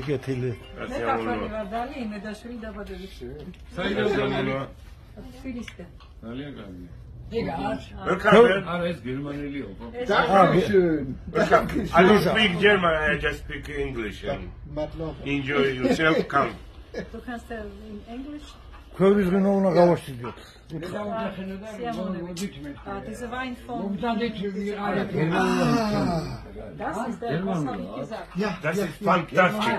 კეთილი. Welcome. I don't speak German, I just speak English. Enjoy yourself, come. Du kannst in Englisch. Köris günü ona kavuşturuyor. Diese Wein von... Das ist der, was habe ich gesagt. Ja, das ist fantastisch.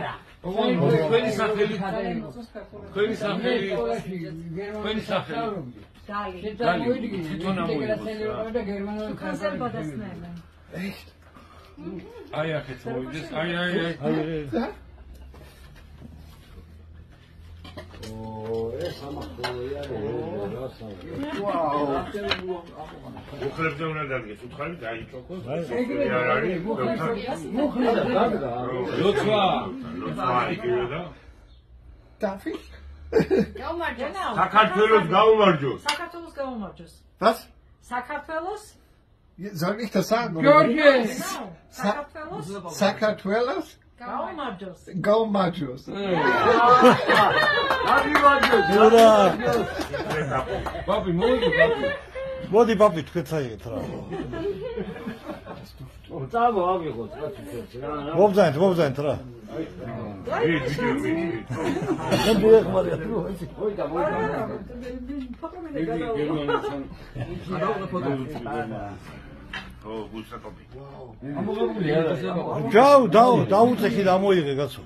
Du kannst selber das nehmen. Echt? Darf ich? Sakartvelos gaumardjos. Sakartvelos gaumardjos. Was? Sakartvelos? Soll ich das sagen? Genau. Sakartvelos? Sakartvelos? Gaumardjos. Gaumardjos. მოდი პაპი თქვენ წაიღეთ რა. მობზაინთ რა. დაუწეხი და მოიღე კაცო.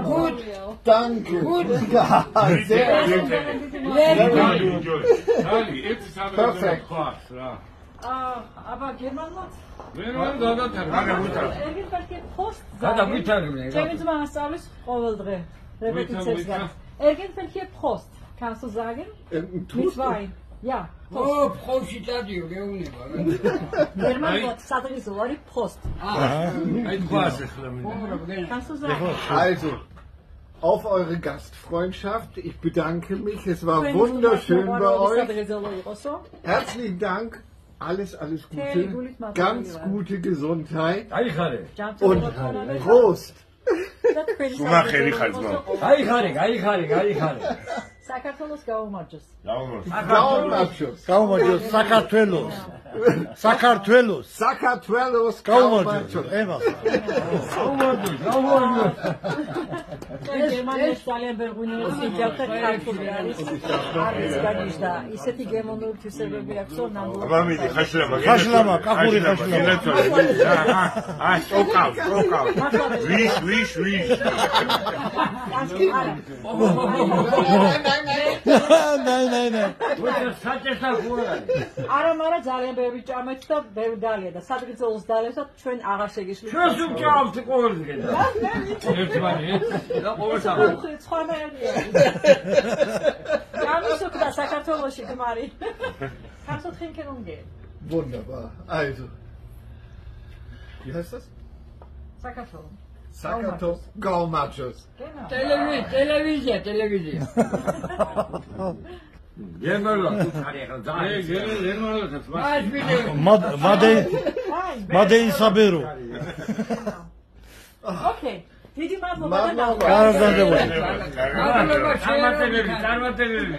Gut, danke. Gut, sehr perfekt. Aber German not. Irgendwelche Post, kannst du sagen? Mit Wein. Ja. Oh, Prostitadio, German not, Sadrisori Post. Kannst du sagen? Also, auf eure Gastfreundschaft, ich bedanke mich, es war wunderschön bei euch. Herzlichen Dank. Alles Gute, ganz gute Gesundheit und Prost! Sakartvelos gaumardjos. Sakartvelos gaumardjos. გერმანიაში ძალიან ბერგუნიოსი ჯავთა ქართული არის განიშდა ისეთი გერმანული თვისებები აქვს რომ ნამდვილად ამამიდი ხაშლამა კახური ხაშლამა სტოკავ ვიშ ნაი არა ძალიან ბევრი ჭამეთ და ბევრი დალია და სადღიცოლოს დალესო ჩვენ აღარ შეგიშლით ჩვენს უჭამთ ყოველდღე და Gamsukda Sakartveloshi gmari. Kannst du trinken und gehen? Wunderbar. Also, wie heißt das? Sakartvelo. Gaumardjos. Genau. Televizia. Madei Saberu. Okay. დიდი მადლობა და მადლობა. ნახვამდის. კარგად. წარმატებები, წარმატებები.